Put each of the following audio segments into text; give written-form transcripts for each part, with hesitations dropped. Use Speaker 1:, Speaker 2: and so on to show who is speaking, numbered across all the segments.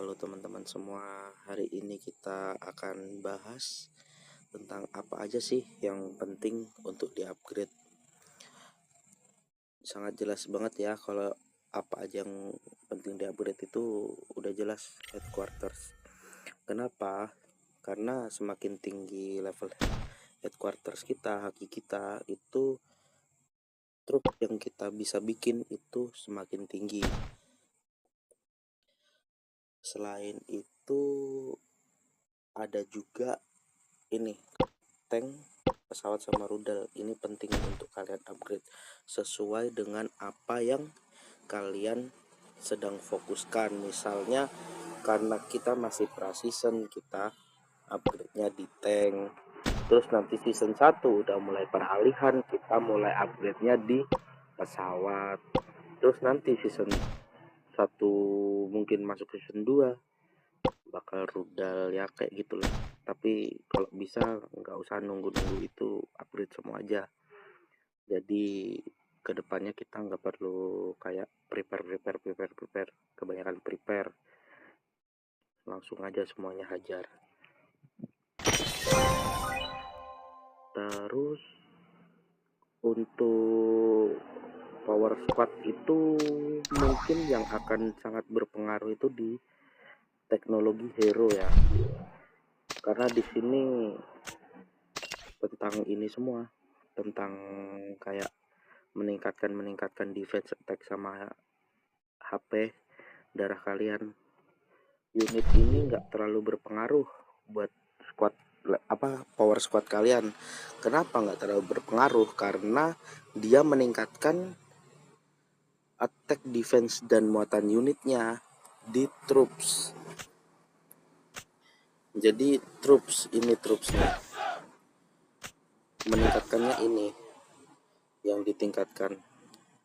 Speaker 1: Halo teman-teman semua, hari ini kita akan bahas tentang apa aja sih yang penting untuk di-upgrade. Sangat jelas banget ya kalau apa aja yang penting di-upgrade itu udah jelas headquarters. Kenapa? Karena semakin tinggi level headquarters kita, haki kita itu truk yang kita bisa bikin itu semakin tinggi. Selain itu ada juga ini tank, pesawat sama rudal. Ini penting untuk kalian upgrade sesuai dengan apa yang kalian sedang fokuskan. Misalnya karena kita masih pra-season, kita upgrade-nya di tank. Terus nanti season 1 udah mulai peralihan, kita mulai upgrade-nya di pesawat. Terus nanti season 1 mungkin masuk season 2 bakal rudal ya kayak gitulah. Tapi kalau bisa nggak usah nunggu-nunggu itu, upgrade semua aja. Jadi kedepannya kita nggak perlu kayak prepare kebanyakan prepare, langsung aja semuanya hajar. Terus untuk power squad itu mungkin yang akan sangat berpengaruh itu di teknologi hero ya, karena di sini tentang ini semua, tentang kayak meningkatkan defense attack sama HP darah kalian. Unit ini nggak terlalu berpengaruh buat squad power squad kalian. Kenapa nggak terlalu berpengaruh? Karena dia meningkatkan attack, defense, dan muatan unitnya di troops. Jadi troopsnya meningkatkannya, ini yang ditingkatkan,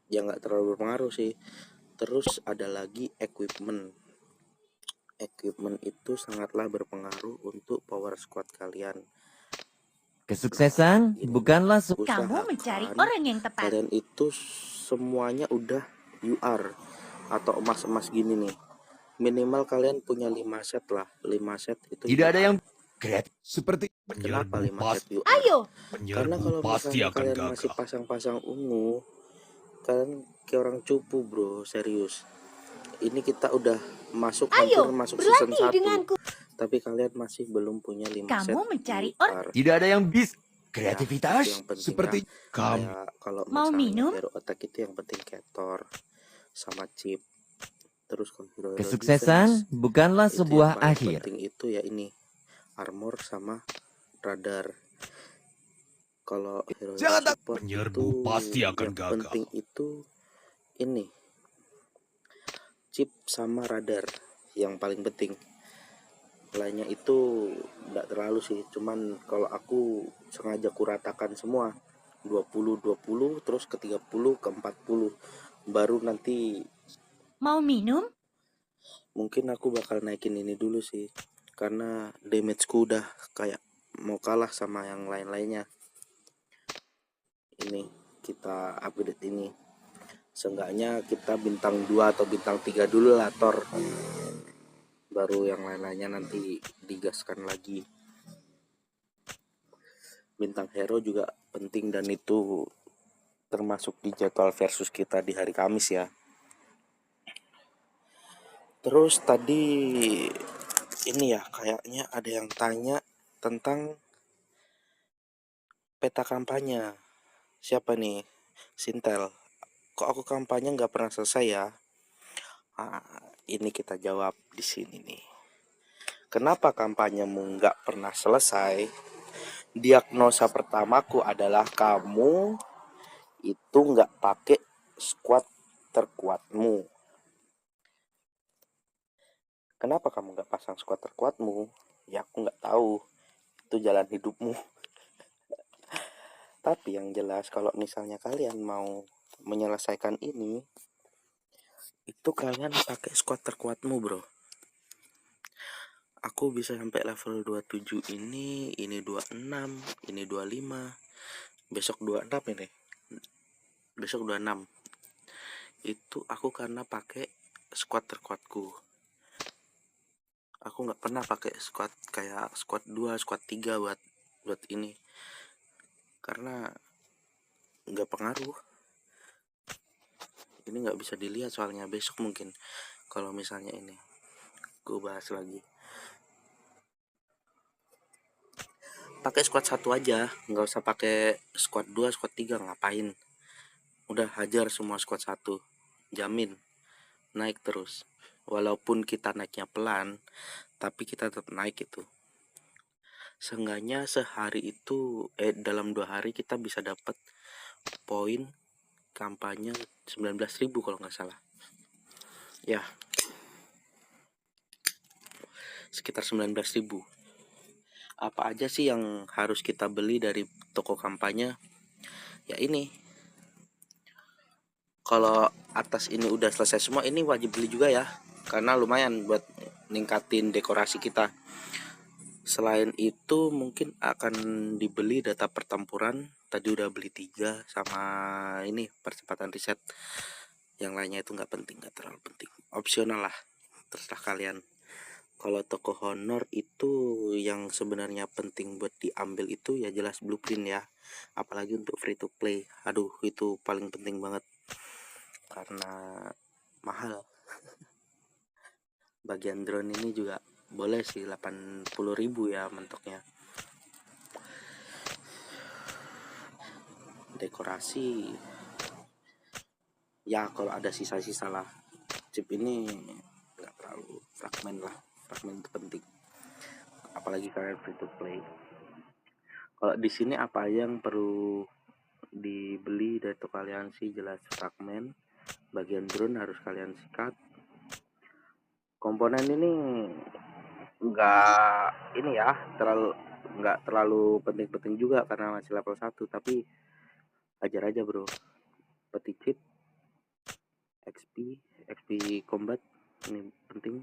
Speaker 1: yang nggak terlalu berpengaruh sih. Terus ada lagi equipment itu sangatlah berpengaruh untuk power squad kalian.
Speaker 2: Kesuksesan bukanlah
Speaker 3: Kamu mencari orang yang tepat.
Speaker 1: Kalian itu semuanya udah UR atau emas-emas gini nih. Minimal kalian punya 5 set lah. 5 set itu
Speaker 2: tidak ada
Speaker 1: UR.
Speaker 2: yang kreatif seperti
Speaker 1: Kenapa 5 set UR?
Speaker 3: Ayo,
Speaker 1: Karena kalau misalnya kalian masih pasang-pasang ungu, kalian kayak orang cupu bro, serius. Ini kita udah hampir masuk season 1,
Speaker 3: denganku.
Speaker 1: tapi kalian masih belum punya 5 set
Speaker 3: Kamu mencari
Speaker 1: UR.
Speaker 2: tidak ada yang bis
Speaker 1: Ya,
Speaker 2: kreativitas
Speaker 1: itu yang penting
Speaker 2: seperti
Speaker 1: ya.
Speaker 2: kamu.
Speaker 1: Kayak kalau
Speaker 3: Mau
Speaker 1: misalnya
Speaker 3: minum?
Speaker 1: hero attack itu yang penting Ketor sama chip. Terus kalau hero
Speaker 2: Kesuksesan
Speaker 1: defense
Speaker 2: bukanlah
Speaker 1: itu
Speaker 2: sebuah
Speaker 1: yang paling
Speaker 2: akhir.
Speaker 1: penting itu ya ini armor sama radar. Kalau hero support itu
Speaker 4: pasti akan
Speaker 1: yang
Speaker 4: gagal.
Speaker 1: penting itu ini chip sama radar yang paling penting. Lainnya itu enggak terlalu sih, cuman kalau aku sengaja kuratakan semua 20 terus ke 30 ke 40, baru nanti
Speaker 3: Mau minum?
Speaker 1: mungkin aku bakal naikin ini dulu sih, karena damageku udah kayak mau kalah sama yang lain-lainnya. Ini kita upgrade ini, seenggaknya kita bintang 2 atau bintang 3 dulu lah Thor, baru yang lain-lainnya nanti digaskan lagi. Bintang hero juga penting dan itu termasuk di jadwal versus kita di hari Kamis ya. Terus tadi ini ya, kayaknya ada yang tanya tentang peta kampanye. Siapa nih? Sintel. Kok aku kampanye nggak pernah selesai ya? Ini kita jawab di sini nih. Kenapa kampanyemu nggak pernah selesai? Diagnosa pertamaku adalah kamu itu nggak pakai squad terkuatmu. Kenapa kamu nggak pasang squad terkuatmu? Ya aku nggak tahu, itu jalan hidupmu. Tapi yang jelas kalau misalnya kalian mau menyelesaikan ini, itu kalian pakai squad terkuatmu bro. Aku bisa sampai level 27 ini 26, ini 25, besok 26 ini. Besok 26. Itu aku karena pakai squad terkuatku. Aku nggak pernah pakai squad kayak squad 2 squad 3 buat ini, karena nggak pengaruh. Ini nggak bisa dilihat soalnya, besok mungkin kalau misalnya ini gue bahas lagi. Pakai squad 1 aja, nggak usah pakai squad 2 squad 3, ngapain. Udah hajar semua squad 1, jamin naik terus. Walaupun kita naiknya pelan, tapi kita tetap naik itu. Seenggaknya sehari itu dalam 2 hari kita bisa dapat poin kampanye 19.000 kalau nggak salah. Ya, sekitar 19.000. Apa aja sih yang harus kita beli dari toko kampanye? Ya ini. Kalau atas ini udah selesai semua, ini wajib beli juga ya, karena lumayan buat ningkatin dekorasi kita. Selain itu mungkin akan dibeli data pertempuran. Tadi udah beli 3, sama ini percepatan riset. Yang lainnya itu nggak penting, nggak terlalu penting, opsional lah, terserah kalian. Kalau toko honor itu yang sebenarnya penting buat diambil itu ya jelas blueprint ya, apalagi untuk free to play. Aduh, itu paling penting banget karena mahal. Bagian drone ini juga boleh sih 80.000 ya mentoknya. Dekorasi ya kalau ada sisa-sisa lah. Chip ini nggak terlalu fragmen lah, fragmen itu penting apalagi kalian free to play. Kalau di sini apa yang perlu dibeli dari toko aliansi? Jelas fragmen, bagian drone harus kalian sikat. Komponen ini nggak terlalu penting-penting juga karena masih level 1, tapi ajar aja bro. Peti chip, XP combat ini penting.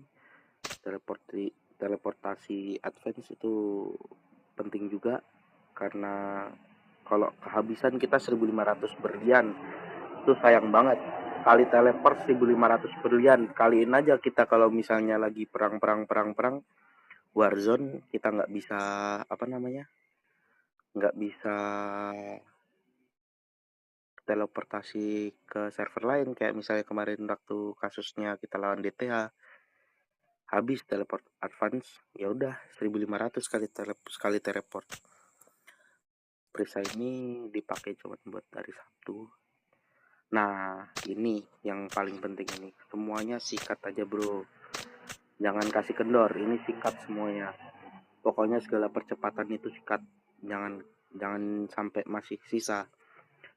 Speaker 1: Teleportasi advance itu penting juga, karena kalau kehabisan kita 1.500 berlian itu sayang banget. Kali teleport 1.500 berlian, kaliin aja kita kalau misalnya lagi perang Warzone, kita nggak bisa nggak bisa teleportasi ke server lain, kayak misalnya kemarin waktu kasusnya kita lawan DTH, habis teleport advance, ya udah 1.500 sekali teleport. Perisai ini dipakai cuma buat hari Sabtu. Nah, ini yang paling penting, ini semuanya sikat aja bro, jangan kasih kendor, ini sikat semuanya. Pokoknya segala percepatan itu sikat, jangan sampai masih sisa,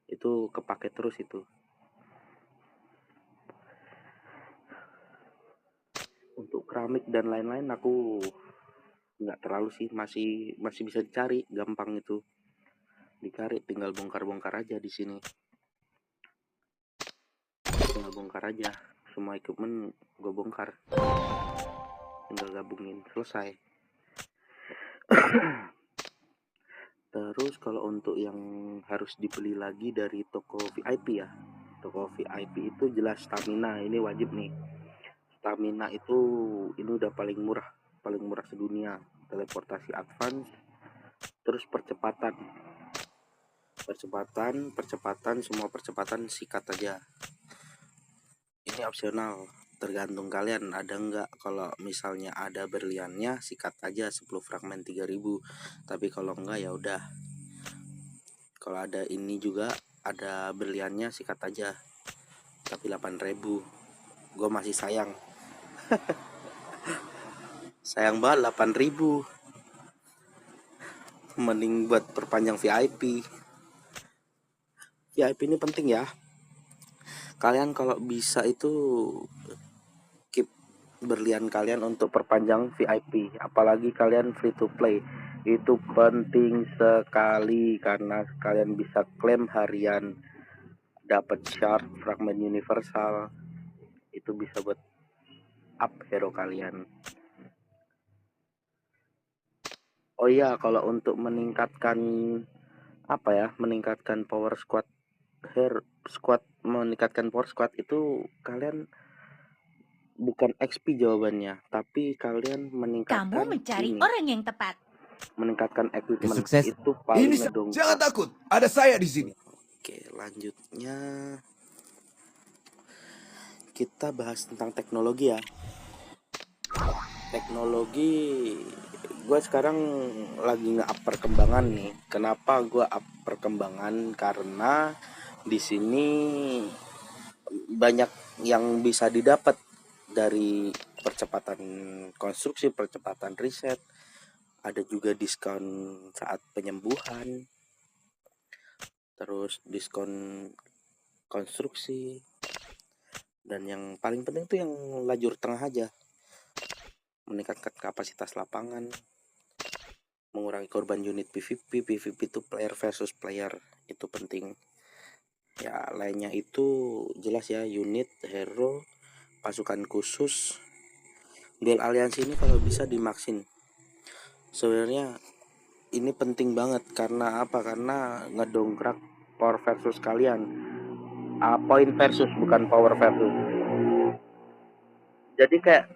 Speaker 1: itu kepake terus itu. Untuk keramik dan lain-lain aku nggak terlalu sih, masih bisa dicari, gampang itu dicari, tinggal bongkar aja di sini. Tinggal bongkar aja, semua equipment gue bongkar, tinggal gabungin, selesai. Terus kalau untuk yang harus dibeli lagi dari toko VIP ya, toko VIP itu jelas stamina, ini wajib nih. Stamina itu ini udah paling murah sedunia. Teleportasi advance, terus percepatan, semua percepatan sikat aja. Ini opsional, tergantung kalian ada enggak. Kalau misalnya ada berliannya, sikat aja 10 fragmen 3.000. Tapi kalau enggak ya udah, kalau ada ini juga ada berliannya, sikat aja tapi 8.000. Gue masih sayang sayang banget 8.000, mending buat perpanjang VIP. VIP ini penting ya, kalian kalau bisa itu keep berlian kalian untuk perpanjang VIP, apalagi kalian free to play. Itu penting sekali karena kalian bisa klaim harian, dapat shard, fragmen universal, itu bisa buat up hero kalian. Oh iya, kalau untuk meningkatkan meningkatkan power squad, meningkatkan power squad itu kalian bukan XP jawabannya, tapi kalian
Speaker 3: Kamu
Speaker 1: meningkatkan
Speaker 3: mencari
Speaker 1: ini,
Speaker 3: orang yang tepat.
Speaker 1: meningkatkan equipment
Speaker 2: Kesuksesan.
Speaker 1: itu
Speaker 2: Ini
Speaker 1: paling
Speaker 2: jangan
Speaker 1: ngedongkrak.
Speaker 2: takut, ada saya di sini.
Speaker 1: Oke, lanjutnya kita bahas tentang teknologi ya. Teknologi, gue sekarang lagi nge-up perkembangan nih. Kenapa gue up perkembangan? Karena di sini banyak yang bisa didapat dari percepatan konstruksi, percepatan riset, ada juga diskon saat penyembuhan, terus diskon konstruksi, dan yang paling penting tuh yang lajur tengah aja, meningkatkan kapasitas lapangan, mengurangi korban unit PvP. PvP itu player versus player, itu penting ya. Lainnya itu jelas ya, unit, hero, pasukan khusus. Duel aliansi ini kalau bisa dimaksin. Sebenarnya ini penting banget. Karena apa? Karena ngedongkrak power versus kalian. Point versus, bukan power versus. Jadi kayak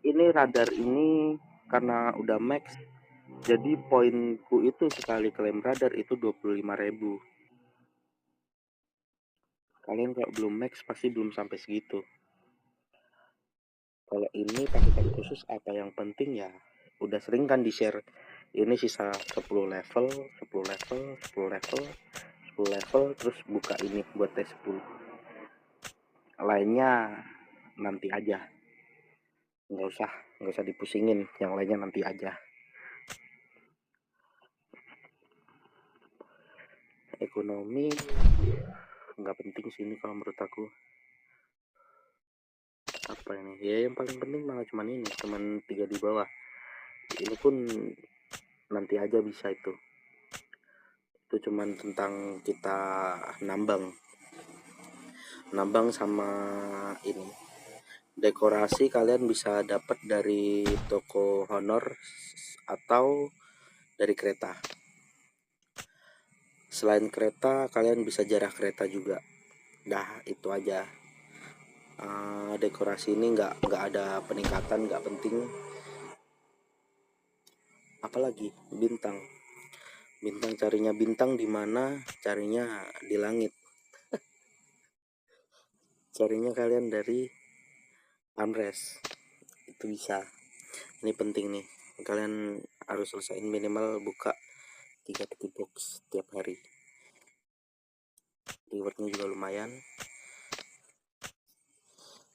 Speaker 1: ini radar ini karena udah max, jadi poinku itu sekali klaim radar itu 25.000. Kalian kalau belum max pasti belum sampai segitu. Kalau ini pasukan khusus apa yang penting ya, udah sering kan di share. Ini sisa 10 level, 10 level, 10 level, 10 level, terus buka ini buat T10. Lainnya nanti aja, nggak usah dipusingin, yang lainnya nanti aja. Ekonomi nggak penting sih ini kalau menurut aku. Apa ini ya, yang paling penting malah cuman ini, cuman 3 di bawah. Ini pun nanti aja bisa. Itu cuman tentang kita nambang sama ini dekorasi. Kalian bisa dapat dari toko honor atau dari kereta. Selain kereta kalian bisa jarah kereta juga. Dah itu aja. Dekorasi ini nggak ada peningkatan, nggak penting. Apalagi bintang carinya bintang di mana? Carinya di langit. Carinya kalian dari armrest, itu bisa. Ini penting nih, kalian harus selesaiin minimal buka 3 peti box tiap hari. Rewardnya juga lumayan,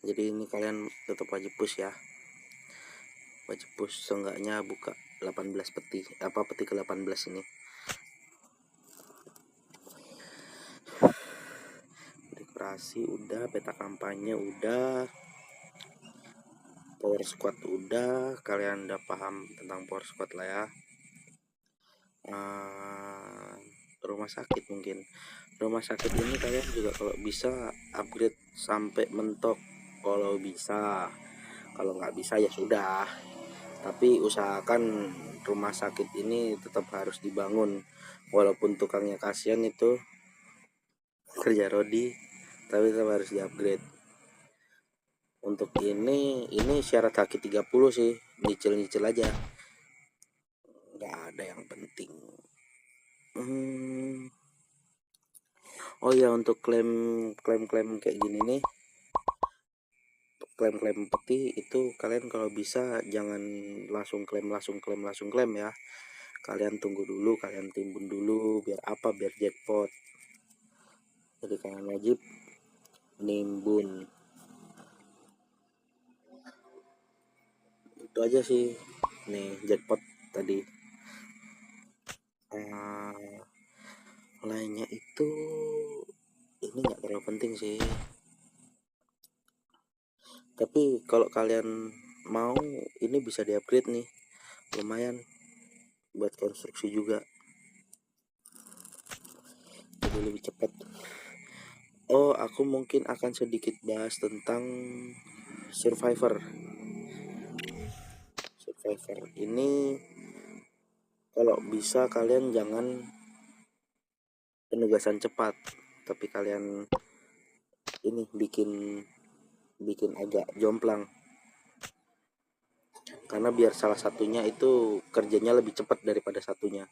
Speaker 1: jadi ini kalian tetap wajib push ya, wajib push. Seenggaknya buka 18 peti, peti ke 18 ini. Dekorasi udah, peta kampanye udah, power squad udah. Kalian udah paham tentang power squad lah ya. Rumah sakit, mungkin rumah sakit ini kalian juga kalau bisa upgrade sampai mentok kalau bisa. Kalau nggak bisa ya sudah, tapi usahakan rumah sakit ini tetap harus dibangun, walaupun tukangnya kasihan itu kerja rodi, tapi tetap harus di-upgrade. Untuk ini syarat haki 30 sih, nyicil aja, nggak ada yang penting. Oh ya, untuk klaim kayak gini nih, klaim peti itu kalian kalau bisa jangan langsung klaim ya. Kalian tunggu dulu, kalian timbun dulu. Biar apa? Biar jackpot. Jadi kalian wajib nimbun. Itu aja sih. Nih jackpot tadi. Lainnya itu ini nggak terlalu penting sih. Tapi kalau kalian mau, ini bisa di-upgrade nih. Lumayan buat konstruksi juga. Jadi lebih cepat. Oh, aku mungkin akan sedikit bahas tentang Survivor. Ini kalau bisa kalian jangan penugasan cepat, tapi kalian ini bikin bikin agak jomplang, karena biar salah satunya itu kerjanya lebih cepat daripada satunya.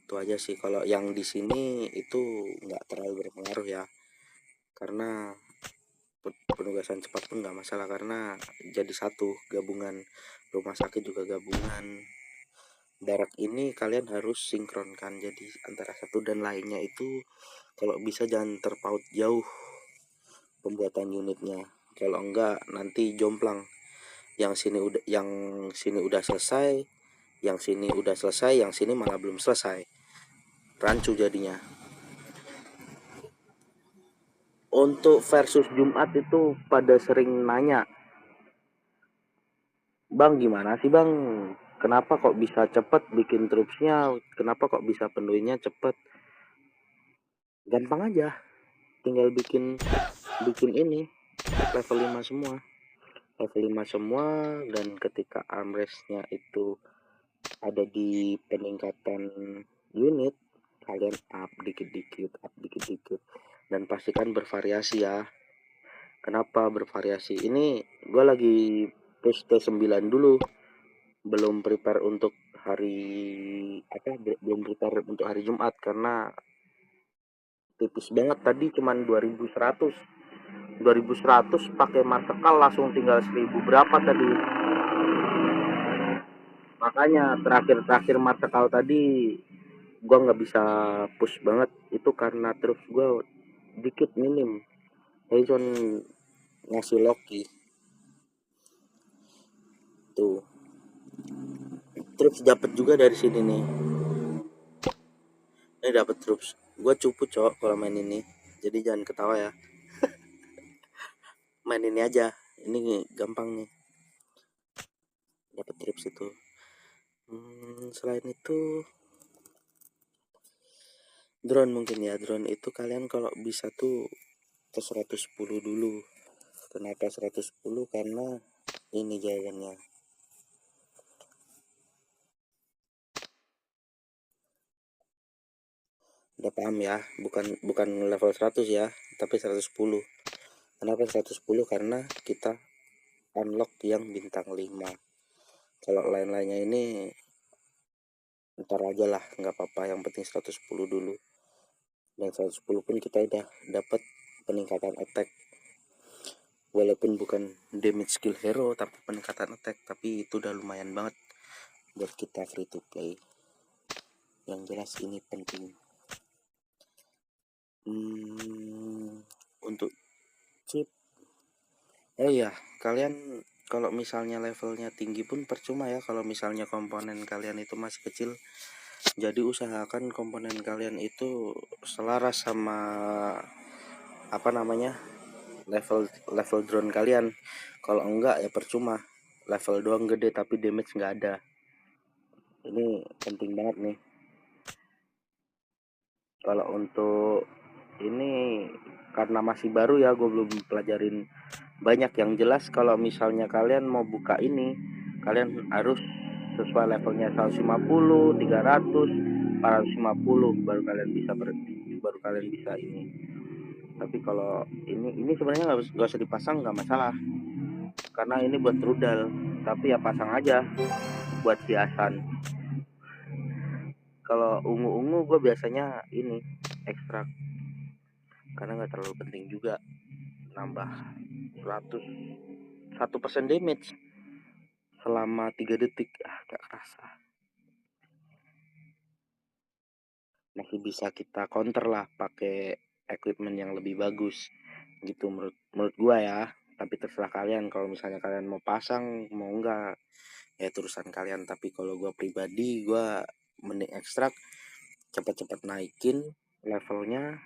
Speaker 1: Itu aja sih. Kalau yang di sini itu nggak terlalu berpengaruh ya, karena penugasan cepat pun nggak masalah karena jadi satu gabungan, rumah sakit juga gabungan. Darat ini kalian harus sinkronkan, jadi antara satu dan lainnya itu kalau bisa jangan terpaut jauh pembuatan unitnya. Kalau enggak nanti jomplang, yang sini udah selesai, yang sini malah belum selesai, rancu jadinya. Untuk versus Jumat itu pada sering nanya, bang gimana sih bang, kenapa kok bisa cepet bikin trupsnya, kenapa kok bisa penuhinnya cepet? Gampang aja, tinggal bikin bikin ini level 5 semua, level 5 semua. Dan ketika armrestnya itu ada di peningkatan unit, kalian up dikit-dikit, dan pastikan bervariasi ya. Kenapa bervariasi? Ini gue lagi push T9 dulu, belum prepare untuk belum prepare untuk hari Jumat karena tipis banget tadi, cuman 2100 pakai marsekal langsung tinggal 1000 berapa tadi. Makanya terakhir marsekal tadi gua nggak bisa push banget itu karena terus gua dikit minim, jadi cuman ngasih Loki tuh. Terus dapat juga dari sini nih, ini dapat terus. Gua cupu cok kalau main ini, jadi jangan ketawa ya, main ini aja, ini gampang nih dapat trips itu. Selain itu drone mungkin ya, drone itu kalian kalau bisa tuh ke 110 dulu. Kenapa 110? Karena ini jawabannya. Udah paham ya, bukan level 100 ya, tapi 110. Kenapa 110? Karena kita unlock yang bintang 5. Kalau lain-lainnya ini ntar aja lah, nggak apa-apa, yang penting 110 dulu. Dan 110 pun kita udah dapat peningkatan attack, walaupun bukan damage skill hero tapi peningkatan attack, tapi itu udah lumayan banget buat kita free to play. Yang jelas ini penting. Untuk chip, oh iya, kalian kalau misalnya levelnya tinggi pun percuma ya kalau misalnya komponen kalian itu masih kecil. Jadi usahakan komponen kalian itu selaras sama level level drone kalian. Kalau enggak ya percuma, level doang gede tapi damage nggak ada. Ini penting banget nih. Kalau untuk ini karena masih baru ya, gue belum pelajarin banyak. Yang jelas kalau misalnya kalian mau buka ini, kalian harus sesuai levelnya 150, 300, 450 baru kalian bisa ini. Tapi kalau ini sebenarnya nggak usah dipasang, nggak masalah karena ini buat rudal, tapi ya pasang aja buat hiasan. Kalau ungu-ungu gue biasanya ini ekstrak karena nggak terlalu penting juga, nambah 1% damage selama 3 detik, gak kerasa. Masih bisa kita counter lah pakai equipment yang lebih bagus gitu, menurut gua ya. Tapi terserah kalian, kalau misalnya kalian mau pasang mau enggak ya itu urusan kalian. Tapi kalau gua pribadi, gua mending ekstrak, cepat-cepat naikin levelnya,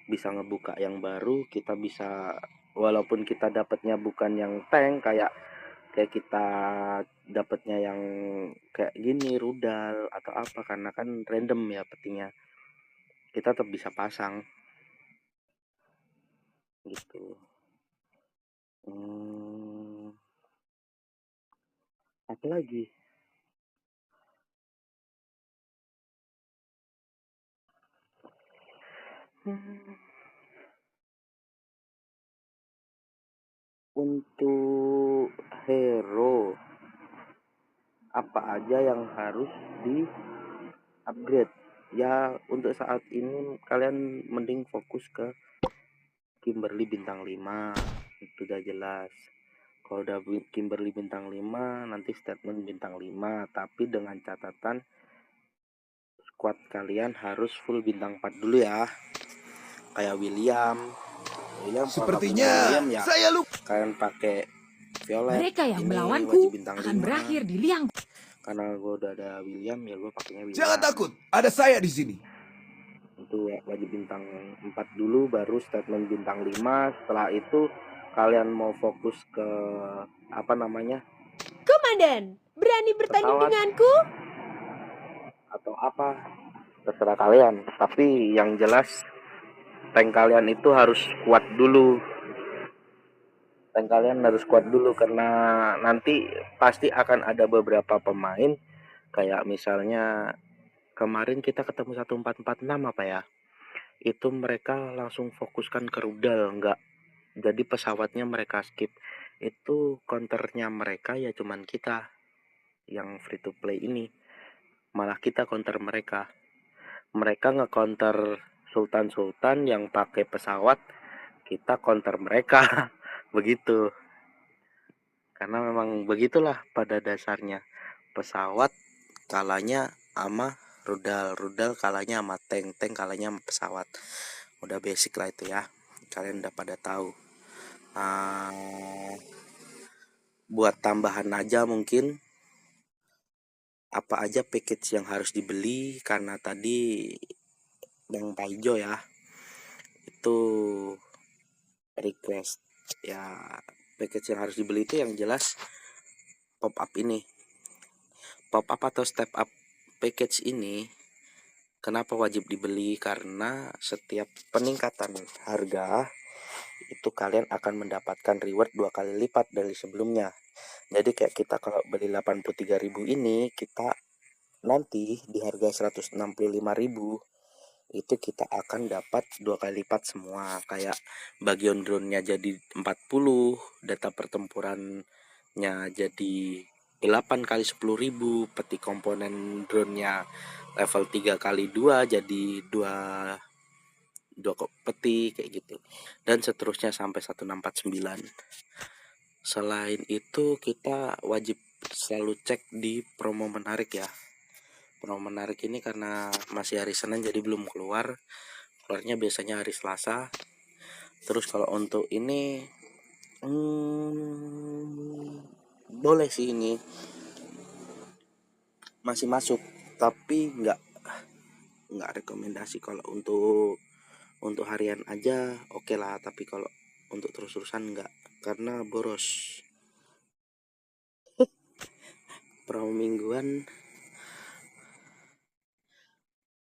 Speaker 1: bisa ngebuka yang baru. Kita bisa, walaupun kita dapatnya bukan yang tank kayak kita dapatnya yang kayak gini rudal atau apa, karena kan random ya petinya, kita tetap bisa pasang gitu. Apa lagi? Untuk hero, apa aja yang harus di upgrade? Ya untuk saat ini kalian mending fokus ke Kimberly bintang 5, itu udah jelas. Kalau udah Kimberly bintang 5, nanti statement bintang 5, tapi dengan catatan squad kalian harus full bintang 4 dulu ya. Kayak William kalau nggak punya
Speaker 2: Sepertinya
Speaker 1: William ya
Speaker 2: saya lupa.
Speaker 1: kalian pakai Violet.
Speaker 3: Mereka yang
Speaker 1: Ini
Speaker 3: melawanku
Speaker 1: wajib bintang
Speaker 3: akan
Speaker 1: 5.
Speaker 3: berakhir di liang.
Speaker 1: Karena gue udah ada William ya gue pakainya
Speaker 2: Jangan
Speaker 1: William.
Speaker 2: takut, ada saya di sini.
Speaker 1: Itu wajib bintang 4 dulu, baru statement bintang 5. Setelah itu kalian mau fokus ke apa namanya,
Speaker 4: Komandan, berani bertanding
Speaker 1: pesawat
Speaker 4: denganku?
Speaker 1: atau apa, terserah kalian. Tapi yang jelas tank kalian itu harus kuat dulu. Tank kalian harus kuat dulu karena nanti pasti akan ada beberapa pemain kayak misalnya kemarin kita ketemu 1446 apa ya, itu mereka langsung fokuskan ke rudal, enggak, jadi pesawatnya mereka skip. Itu counternya mereka ya cuman kita yang free to play ini, malah kita counter mereka. Mereka nge-counter Sultan yang pakai pesawat, kita counter mereka. Begitu, karena memang begitulah pada dasarnya, pesawat kalanya sama rudal kalanya sama tank kalanya sama pesawat. Udah basic lah itu ya, kalian udah pada tahu. Buat tambahan aja mungkin apa aja package yang harus dibeli, karena tadi Bang Paijo ya itu request ya, package yang harus dibeli itu yang jelas pop up atau step up package ini. Kenapa wajib dibeli? Karena setiap peningkatan harga itu kalian akan mendapatkan reward 2 kali lipat dari sebelumnya. Jadi kayak kita kalau beli 83.000 ini, kita nanti di harga 165.000 itu kita akan dapat 2 kali lipat semua. Kayak bagian drone-nya jadi 40, data pertempurannya jadi 8 kali 10.000, peti komponen drone-nya level 3 kali 2 jadi 2 peti kayak gitu, dan seterusnya sampai 1649. Selain itu kita wajib selalu cek di promo menarik ya. Promo menarik ini karena masih hari Senin jadi belum keluarnya biasanya hari Selasa. Terus kalau untuk ini boleh sih, ini masih masuk, tapi nggak rekomendasi. Kalau untuk harian aja oke lah, tapi kalau untuk terus-terusan enggak, karena boros. Promo mingguan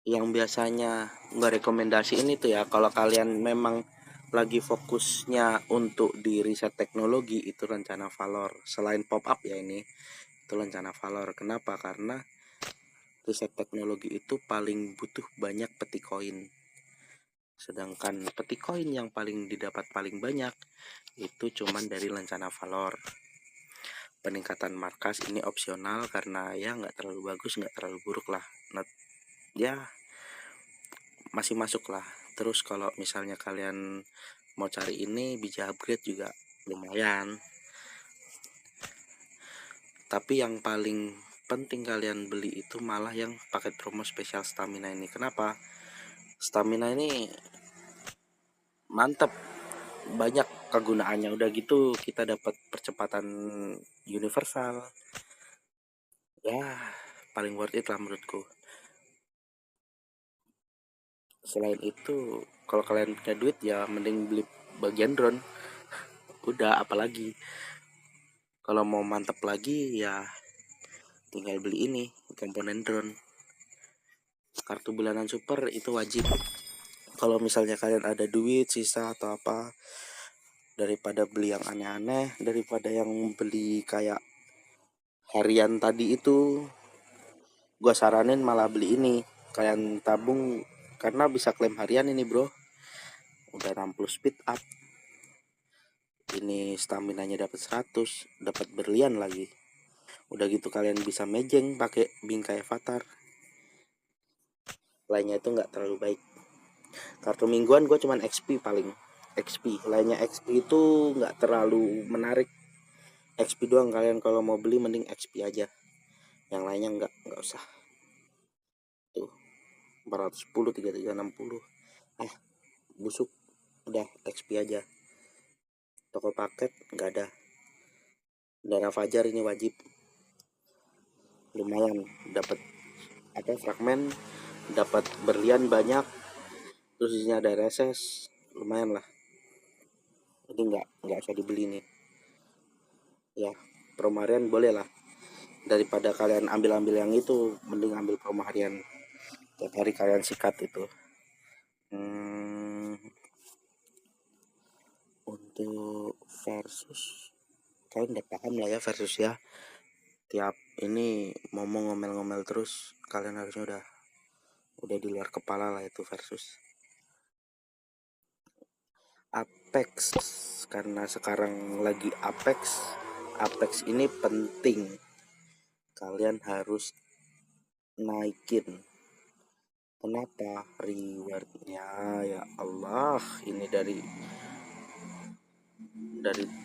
Speaker 1: yang biasanya nggak rekomendasi ini tuh ya, kalau kalian memang lagi fokusnya untuk di riset teknologi, itu rencana Valor. Selain pop up ya, ini itu rencana Valor. Kenapa? Karena riset teknologi itu paling butuh banyak peti koin, sedangkan peti koin yang paling didapat paling banyak itu cuman dari rencana Valor. Peningkatan markas ini opsional karena ya nggak terlalu bagus, nggak terlalu buruk lah, ya masih masuk lah. Terus kalau misalnya kalian mau cari ini, bisa upgrade juga lumayan. Tapi yang paling penting kalian beli itu malah yang paket promo spesial stamina ini. Kenapa? Stamina ini mantep, banyak kegunaannya. Udah gitu kita dapat percepatan universal, ya paling worth it lah menurutku. Selain itu kalau kalian punya duit ya mending beli bagian drone. Udah, apalagi kalau mau mantap lagi ya tinggal beli ini komponen drone. Kartu bulanan super itu wajib. Kalau misalnya kalian ada duit sisa atau apa, daripada beli yang aneh-aneh, daripada yang beli kayak harian tadi itu, gua saranin malah beli ini. Kalian tabung karena bisa klaim harian ini bro, udah 60 speed up. ini staminanya dapat 100, dapat berlian lagi. Udah gitu kalian bisa mejeng pakai bingkai avatar. Lainnya itu nggak terlalu baik. Kartu mingguan gue cuman XP paling. XP, lainnya XP itu nggak terlalu menarik. XP doang, kalian kalau mau beli mending XP aja. Yang lainnya nggak usah. Tuh 410, 3360. Busuk, udah XP aja. Toko paket nggak ada. Darah Fajar ini wajib. Lumayan dapat fragmen, dapat berlian banyak, terus isinya ada reses, lumayan lah. Ini nggak usah dibeli nih ya. Promo harian boleh lah, daripada kalian ambil yang itu mending ambil promo harian. Tiap hari kalian sikat itu. Untuk versus, kalian udah paham lah ya versus ya. Tiap ini ngomel-ngomel terus, kalian harusnya udah di luar kepala lah itu versus. Apex, karena sekarang lagi Apex ini penting, kalian harus naikin. Kenapa? Rewardnya ya Allah, ini dari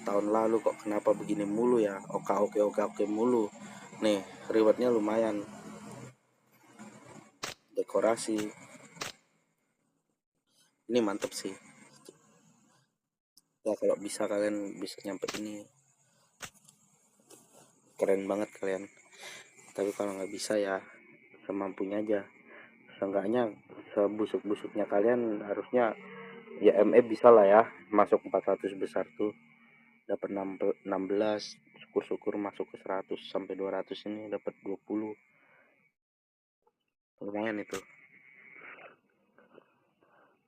Speaker 1: tahun lalu kok kenapa begini mulu ya. Oke mulu nih. Rewardnya lumayan, dekorasi ini mantep sih ya. Kalau bisa kalian bisa nyampe ini, keren banget kalian. Tapi kalau nggak bisa ya semampunya aja. Seenggaknya sebusuk-busuknya kalian harusnya ya ME bisa lah ya, masuk 400 besar tuh dapat 16, syukur-syukur masuk ke 100 sampai 200 ini dapat 20, lumayan itu.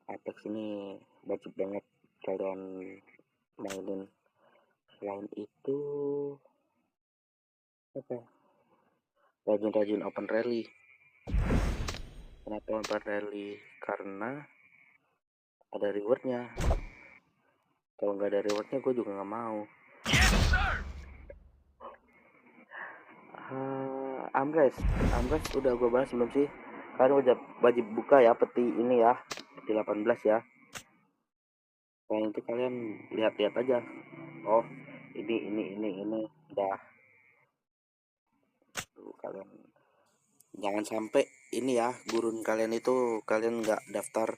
Speaker 1: Apex ini wajib banget kalian mainin. Selain itu apa, rajin open rally. Kenapa open rally? Karena ada rewardnya. Kalau nggak ada rewardnya gue juga nggak mau. Amres udah gue bahas belum sih? Kalian wajib buka ya peti ini ya, peti 18 ya. Selain itu kalian lihat-lihat aja. Oh ini udah. Tuh, kalian jangan sampai ini ya, gurun kalian itu kalian nggak daftar,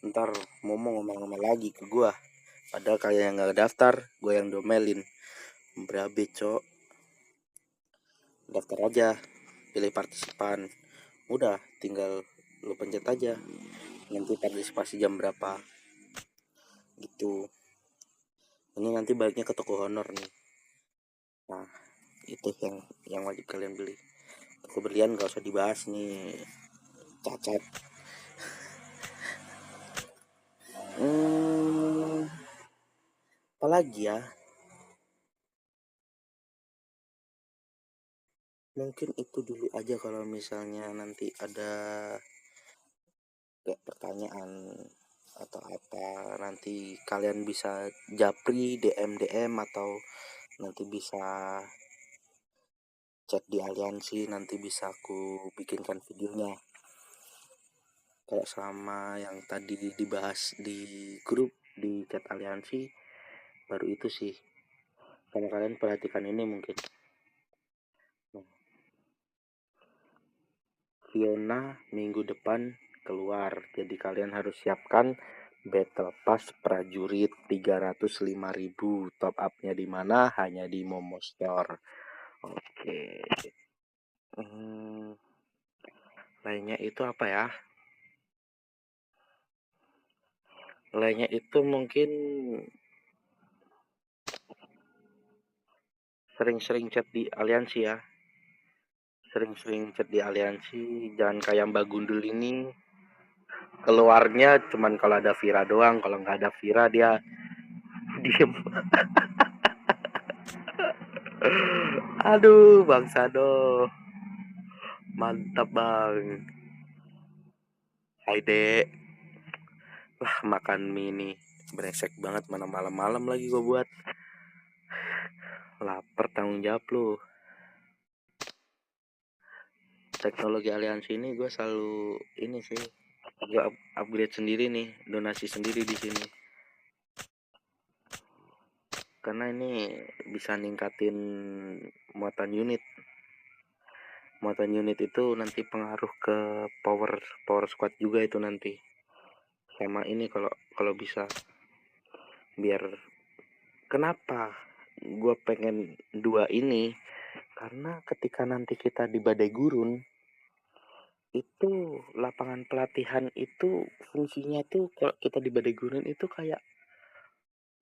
Speaker 1: ntar ngomel-ngomel lagi ke gua. Padahal kalian yang nggak daftar, gue yang domelin. Berabe cok. Daftar aja, pilih partisipan, udah tinggal lu pencet aja nanti partisipasi jam berapa gitu. Ini nanti baliknya ke toko honor nih. Nah itu yang wajib kalian beli. Toko berlian gak usah dibahas nih, cacat. Apalagi ya, mungkin itu dulu aja. Kalau misalnya nanti ada kayak pertanyaan atau apa, nanti kalian bisa japri DM atau nanti bisa chat di aliansi, nanti bisa aku bikinkan videonya. Kalau selama yang tadi dibahas di grup di chat aliansi baru itu sih, karena kalian perhatikan ini mungkin. Fiona minggu depan keluar, jadi kalian harus siapkan Battle Pass prajurit 305.000. Top upnya di mana? Hanya di Momo Store. Oke. Lainnya itu apa ya? Lainnya itu mungkin sering-sering chat di aliansi ya. Sering-sering chat di aliansi, jangan kayak Mbak Gundul ini. Keluarnya cuman kalau ada Vira doang, kalau nggak ada Vira dia diem. Aduh Bang Sado, mantap bang. Hai dek, wah makan mie nih brengsek banget, mana malam-malam lagi gue buat. Lapar, tanggung jawab lu. Teknologi aliansi ini gue selalu ini sih, gue upgrade sendiri nih, donasi sendiri di sini, karena ini bisa ningkatin muatan unit. Muatan unit itu nanti pengaruh ke power squad juga itu nanti. Sama ini kalau bisa, biar kenapa gue pengen 2 ini, karena ketika nanti kita di Badai Gurun itu lapangan pelatihan itu fungsinya tuh, kalau kita di Badai Gurun itu kayak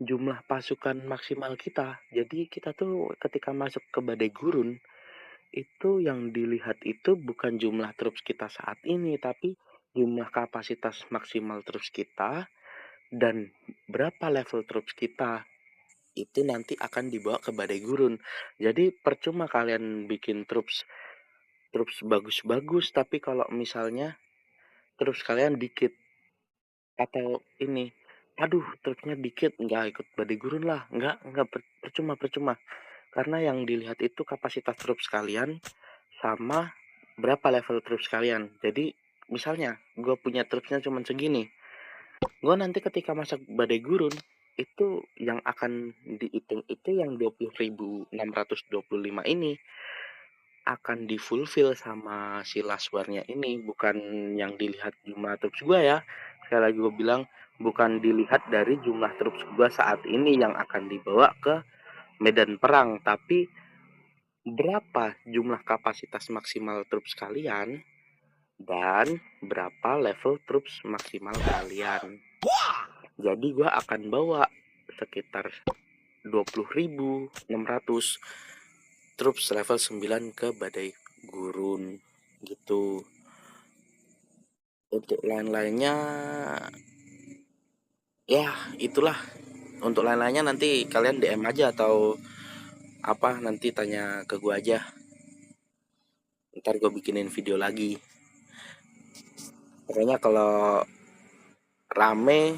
Speaker 1: jumlah pasukan maksimal kita. Jadi kita tuh ketika masuk ke Badai Gurun itu yang dilihat itu bukan jumlah troops kita saat ini, tapi jumlah kapasitas maksimal troops kita dan berapa level troops kita. Itu nanti akan dibawa ke Badai Gurun. Jadi percuma kalian bikin troops bagus-bagus, tapi kalau misalnya troops kalian dikit, atau ini, aduh trupnya dikit, nggak ikut Badai Gurun lah, nggak percuma. Karena yang dilihat itu kapasitas troops kalian sama berapa level troops kalian. Jadi misalnya gue punya trupsnya cuma segini, gue nanti ketika masuk Badai Gurun itu yang akan dihitung itu yang 20.625 ini akan difulfill sama si laswarnya ini, bukan yang dilihat jumlah troops gue ya. Sekali lagi gue bilang, bukan dilihat dari jumlah troops gue saat ini yang akan dibawa ke medan perang, tapi berapa jumlah kapasitas maksimal troops kalian dan berapa level troops maksimal kalian. Jadi gue akan bawa sekitar 20.600 troops level 9 ke Badai Gurun gitu. Untuk lain-lainnya ya itulah. Untuk lain-lainnya nanti kalian DM aja atau apa, nanti tanya ke gua aja. Ntar gue bikinin video lagi. Pokoknya kalau rame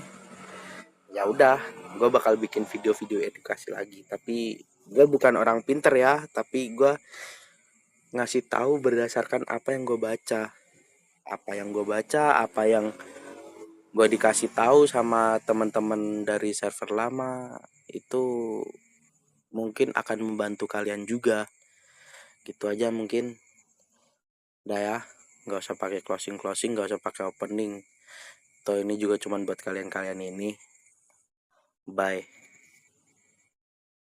Speaker 1: ya udah, gue bakal bikin video-video edukasi lagi. Tapi gue bukan orang pinter ya, tapi gue ngasih tahu berdasarkan apa yang gue baca, apa yang gue dikasih tahu sama teman-teman dari server lama, itu mungkin akan membantu kalian juga. Gitu aja mungkin. Udah ya, nggak usah pakai closing, nggak usah pakai opening. Toh ini juga cuman buat kalian ini. Bye.